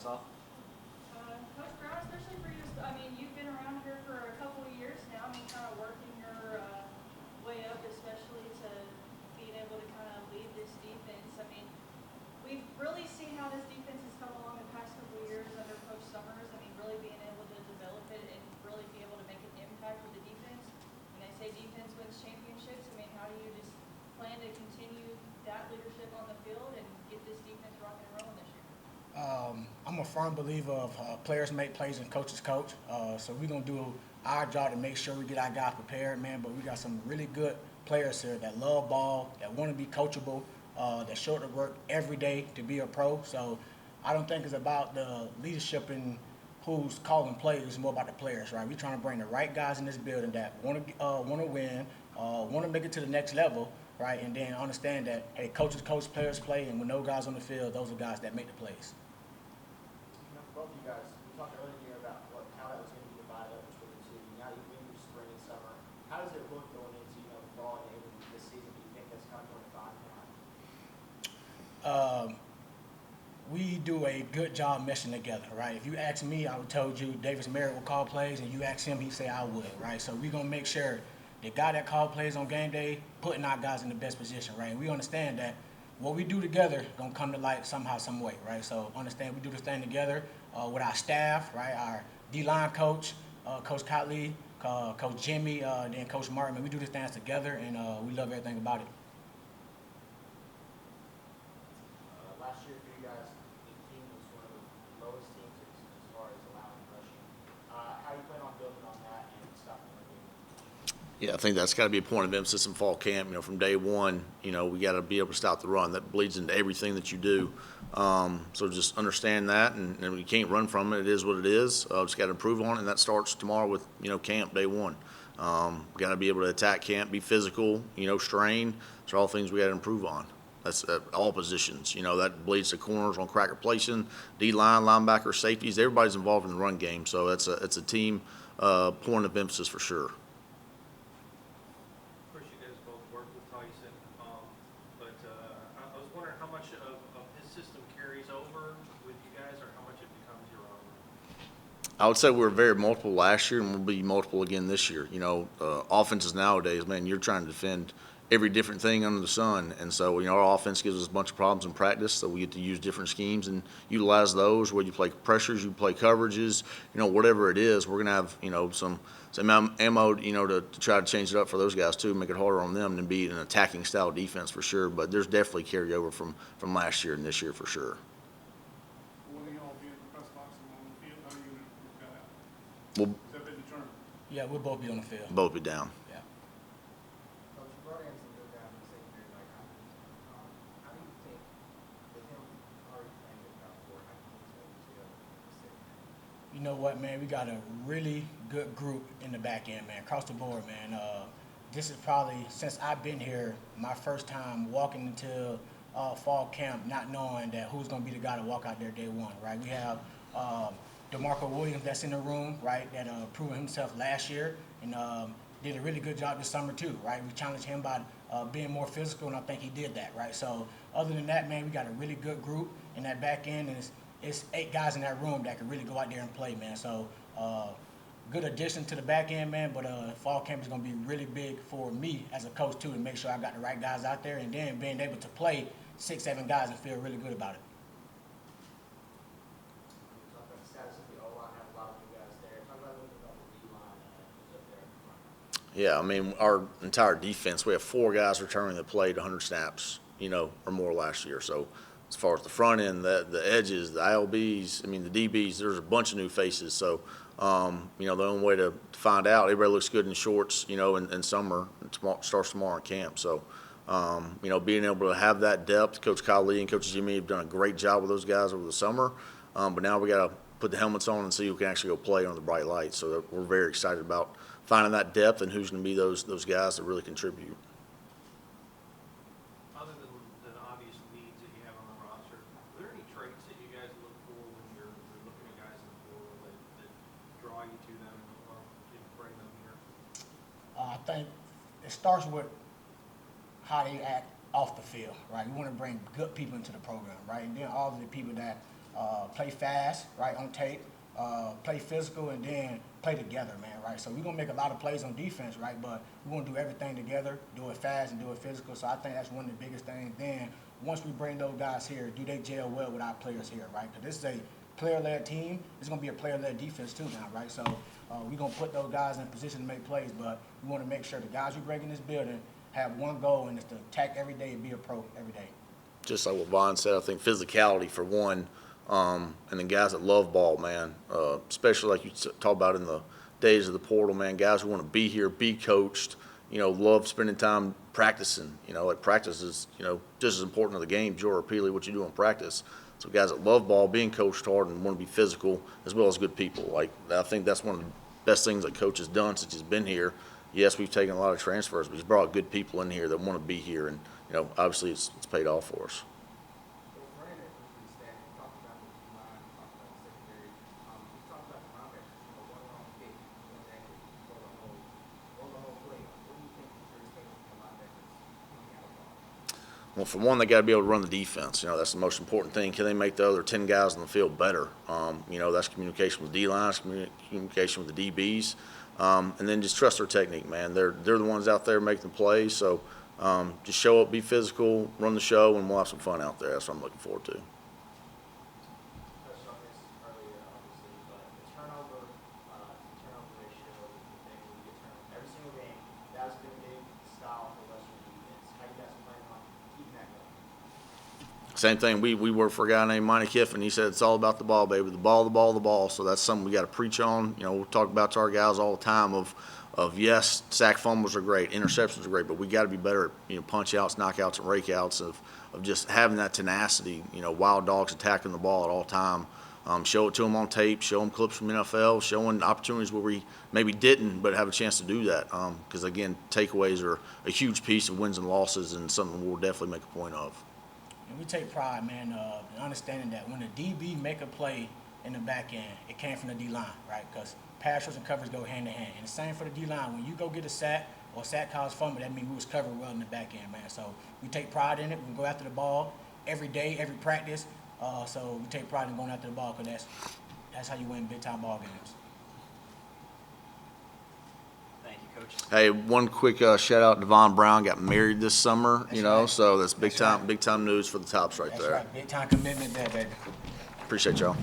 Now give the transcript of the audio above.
us off? Coach Brown, especially for you, I mean, you've been around here for a couple of years now. I mean, kind of working your way up, especially to being able to kind of lead this defense. I mean, we've really seen how this defense has come along the past couple of years under Coach Summers. I mean, really being able to develop it and really be able to make an impact with the defense. When they say defense wins championships, I mean, how do you just plan to continue that leadership on the field and get this defense rocking and rolling this year? I'm a firm believer of players make plays and coaches coach. So we're going to do our job to make sure we get our guys prepared, man. But we got some really good players here that love ball, that want to be coachable, that show up to work every day to be a pro. So I don't think it's about the leadership and who's calling plays. It's more about the players, right? We're trying to bring the right guys in this building that want to win, want to make it to the next level, right? And then understand that, hey, coaches coach, players play, and when those guys on the field, those are guys that make the plays. Both of you guys, we talked earlier about how that was going to be divided up between the two. Now you've been through spring and summer. How does it look going into fall and into this season? Do you think that's kind of going to find now? We do a good job meshing together, right? If you ask me, I would told you Davis Merritt will call plays, and you ask him, he'd say I would, right? So we're gonna make sure the guy that call plays on game day, putting our guys in the best position, right? And we understand that what we do together gonna come to light somehow, some way, right? So understand we do this thing together with our staff, right? Our D-line coach, Coach Cotley, Coach Jimmy, then Coach Martin. Man, we do this thing together, and we love everything about it. Last year for you guys, the team was one of the lowest teams as far as allowing rushing. How do you plan on building on that and stopping the run game? Yeah, I think that's got to be a point of emphasis in fall camp. From day one, we got to be able to stop the run. That bleeds into everything that you do. So just understand that, and you can't run from it. It is what it is. Just got to improve on it, and that starts tomorrow with camp day one. Got to be able to attack camp, be physical, strain. Those are all things we got to improve on. That's all positions. That bleeds to corners on cracker placing, D-line, linebacker, safeties. Everybody's involved in the run game, so it's a team point of emphasis for sure. Of course, you guys both work with Tyson, but I was wondering how much of his system carries over with you guys, or how much it becomes your own? I would say we were very multiple last year, and we'll be multiple again this year. Offenses nowadays, man, you're trying to defend every different thing under the sun, and so our offense gives us a bunch of problems in practice, so we get to use different schemes and utilize those. Where you play pressures, you play coverages, whatever it is, we're gonna have some ammo, to try to change it up for those guys too, make it harder on them, and be an attacking style defense for sure. But there's definitely carryover from last year and this year for sure. Will they all be in the press box and on the field? How are you going to work that out? We'll Has that been determined? Yeah, we'll both be on the field. both be down. Yeah. Coach, you brought in some good guys in the secondary, like how do you think with him already playing good guys for how do you think he's going to gel in the secondary? You know what, man? We got a really good group in the back end, man. Across the board, man. This is probably, since I've been here, my first time walking into fall camp not knowing that who's going to be the guy to walk out there day one, right? We have DeMarco Williams that's in the room, right, that proved himself last year and did a really good job this summer too, right? We challenged him by being more physical, and I think he did that, right? So other than that, man, we got a really good group in that back end, and it's 8 guys in that room that can really go out there and play, man. So good addition to the back end, man, but fall camp is going to be really big for me as a coach too, to make sure I got the right guys out there, and then being able to play 6, 7 guys and feel really good about it. We talked about the status of the O-line, have a lot of new guys there. Talk about a little bit about the D-line who's up there at the front. Yeah, I mean, our entire defense, we have 4 guys returning that played 100 snaps, or more last year. So as far as the front end, the edges, the ILBs, the DBs, there's a bunch of new faces. So, the only way to find out, everybody looks good in shorts, in summer. Starts tomorrow in camp. So, being able to have that depth, Coach Cotley and Coach Jimmy have done a great job with those guys over the summer. But now we got to put the helmets on and see who can actually go play under the bright lights. So we're very excited about finding that depth and who's going to be those guys that really contribute. Other than the obvious needs that you have on the roster, are there any traits that you guys look for when you're looking at guys in the portal that draw you to them or bring them here? I think it starts with how they act off the field, right? We want to bring good people into the program, right? And then all of the people that play fast, right, on tape, play physical, and then play together, man, right? So we're going to make a lot of plays on defense, right, but we're going to do everything together, do it fast and do it physical. So I think that's one of the biggest things. Then once we bring those guys here, do they gel well with our players here, right? Because this is a player-led team. It's going to be a player-led defense too now, right? So we're going to put those guys in position to make plays, but we want to make sure the guys we bring in this building have one goal, and it's to attack every day and be a pro every day. Just like what Vaughn said, I think physicality for one, and then guys that love ball, man, especially like you talk about in the days of the portal, man, guys who want to be here, be coached, love spending time practicing. Like practice is, just as important to the game, Joe or Peely, what you do in practice. So guys that love ball, being coached hard, and want to be physical, as well as good people. Like, I think that's one of the best things that coach has done since he's been here. Yes, we've taken a lot of transfers, but he's brought good people in here that want to be here, and obviously it's paid off for us. Well, for one, they got to be able to run the defense. That's the most important thing. Can they make the other 10 guys on the field better? That's communication with D-line, communication with the DBs, and then just trust their technique, man. They're the ones out there making the plays. So just show up, be physical, run the show, and we'll have some fun out there. That's what I'm looking forward to. Touched on this earlier, obviously, but the turnover ratio, the thing we get turnover every single game, that's been a big style for Western defense. How you guys plan on keeping that going? Same thing. We work for a guy named Monty Kiffin. He said it's all about the ball, baby. The ball, the ball, the ball. So that's something we got to preach on. We talk about to our guys all the time of yes, sack fumbles are great, interceptions are great, but we got to be better at punch outs, knockouts, and rakeouts of just having that tenacity. Wild dogs attacking the ball at all time. Show it to them on tape. Show them clips from NFL. Showing opportunities where we maybe didn't, but have a chance to do that. Because again, takeaways are a huge piece of wins and losses, and something we'll definitely make a point of. And we take pride, man, in understanding that when the DB make a play in the back end, it came from the D-line, right? Because pass rush and coverage go hand in hand. And the same for the D-line. When you go get a sack or sack cause fumble, that means we was covering well in the back end, man. So we take pride in it. We go after the ball every day, every practice. So we take pride in going after the ball because that's how you win big-time ball games. Thank you, Coach. Hey, one quick shout out to Devon Brown. Got married this summer, That's right. so that's big That's time, right. big time news for the Tops right That's there. right. Big-time commitment there, baby. Appreciate y'all.